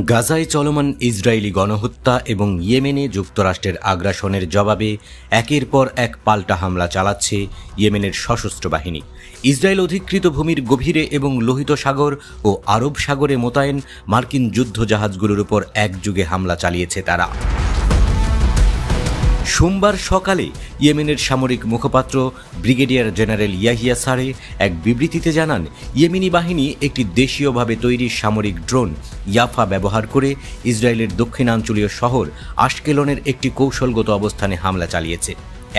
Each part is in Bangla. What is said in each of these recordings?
গাজায় চলমান ইসরায়েলি গণহত্যা এবং ইয়েমেনে যুক্তরাষ্ট্রের আগ্রাসনের জবাবে একের পর এক পাল্টা হামলা চালাচ্ছে ইয়েমেনের সশস্ত্র বাহিনী। ইসরায়েল অধিকৃত ভূমির গভীরে এবং লোহিত সাগর ও আরব সাগরে মোতায়েন মার্কিন যুদ্ধজাহাজগুলোর উপর একযোগে হামলা চালিয়েছে তারা। সোমবার সকালে ইয়েমেনের সামরিক মুখপাত্র ব্রিগেডিয়ার জেনারেল ইয়াহিয়া সারে এক বিবৃতিতে জানান, ইয়েমেনি বাহিনী একটি দেশীয়ভাবে তৈরি সামরিক ড্রোন ইয়াফা ব্যবহার করে ইসরায়েলের দক্ষিণাঞ্চলীয় শহর আশকেলনের একটি কৌশলগত অবস্থানে হামলা চালিয়েছে।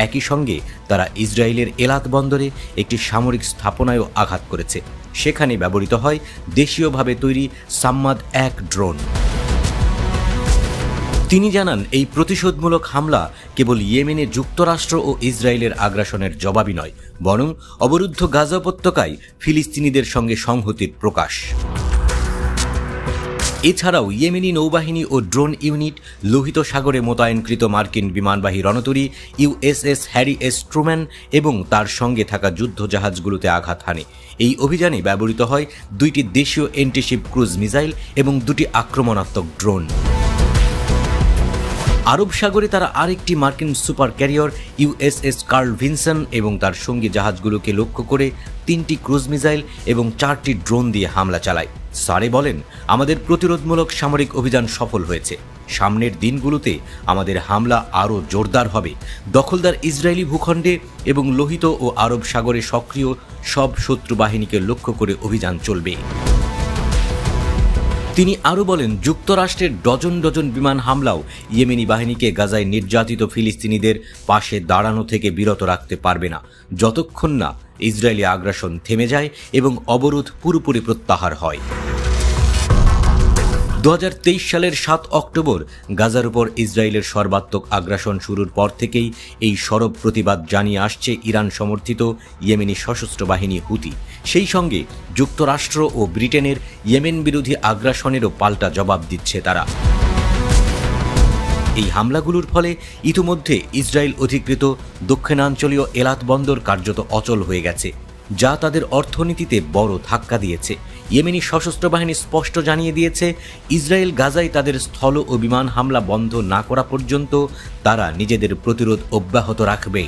একই সঙ্গে তারা ইসরায়েলের এলাত বন্দরে একটি সামরিক স্থাপনায়ও আঘাত করেছে। সেখানে ব্যবহৃত হয় দেশীয়ভাবে তৈরি সাম্মাদ-1 ড্রোন। তিনি জানান, এই প্রতিশোধমূলক হামলা কেবল ইয়েমেনে যুক্তরাষ্ট্র ও ইসরায়েলের আগ্রাসনের জবাবই নয়, বরং অবরুদ্ধ গাজা উপত্যকায় ফিলিস্তিনিদের সঙ্গে সংহতির প্রকাশ। এছাড়াও ইয়েমেনি নৌবাহিনী ও ড্রোন ইউনিট লোহিত সাগরে মোতায়েনকৃত মার্কিন বিমানবাহী রণতরী ইউএসএস হ্যারি এস ট্রুম্যান এবং তার সঙ্গে থাকা যুদ্ধজাহাজগুলোতে আঘাত হানে। এই অভিযানে ব্যবহৃত হয় 2টি দেশীয় অ্যান্টিশিপ ক্রুজ মিসাইল এবং 2টি আক্রমণাত্মক ড্রোন। আরব সাগরে তারা আরেকটি মার্কিন super carrier USS curl Vinson এবং তার সঙ্গী জাহাজগুলোকে লক্ষ্য করে 3টি ক্রুজ মিসাইল এবং 4টি ড্রোন দিয়ে হামলা চালায়। সারে বলেন, আমাদের প্রতিরোধমূলক সামরিক অভিযান সফল হয়েছে। সামনের দিনগুলোতে আমাদের হামলা আরও জোরদার হবে। দখলদার ইসরায়েলি ভূখণ্ডে এবং লোহিত ও আরব সাগরে সক্রিয় সব শত্রু বাহিনীকে লক্ষ্য করে অভিযান চলবে। তিনি আরও বলেন, যুক্তরাষ্ট্রের ডজন ডজন বিমান হামলাও ইয়েমেনি বাহিনীকে গাজায় নির্যাতিত ফিলিস্তিনিদের পাশে দাঁড়ানো থেকে বিরত রাখতে পারবে না, যতক্ষণ না ইসরায়েলি আগ্রাসন থেমে যায় এবং অবরোধ পুরোপুরি প্রত্যাহার হয়। 2023 সালের 7 অক্টোবর গাজার উপর ইসরায়েলের সর্বাত্মক আগ্রাসন শুরুর পর থেকেই এই সরব প্রতিবাদ জানিয়ে আসছে ইরান সমর্থিত ইয়েমেনি সশস্ত্র বাহিনী হুতি। সেই সঙ্গে যুক্তরাষ্ট্র ও ব্রিটেনের ইয়েমেন বিরোধী আগ্রাসনেরও পাল্টা জবাব দিচ্ছে তারা। এই হামলাগুলোর ফলে ইতিমধ্যে ইসরায়েল অধিকৃত দক্ষিণাঞ্চলীয় এলাত বন্দর কার্যত অচল হয়ে গেছে, যা তাদের অর্থনীতিতে বড় ধাক্কা দিয়েছে। ইয়েমেনি সশস্ত্র বাহিনী স্পষ্ট জানিয়ে দিয়েছে, ইসরায়েল গাজায় তাদের স্থল ও বিমান হামলা বন্ধ না করা পর্যন্ত তারা নিজেদের প্রতিরোধ অব্যাহত রাখবে।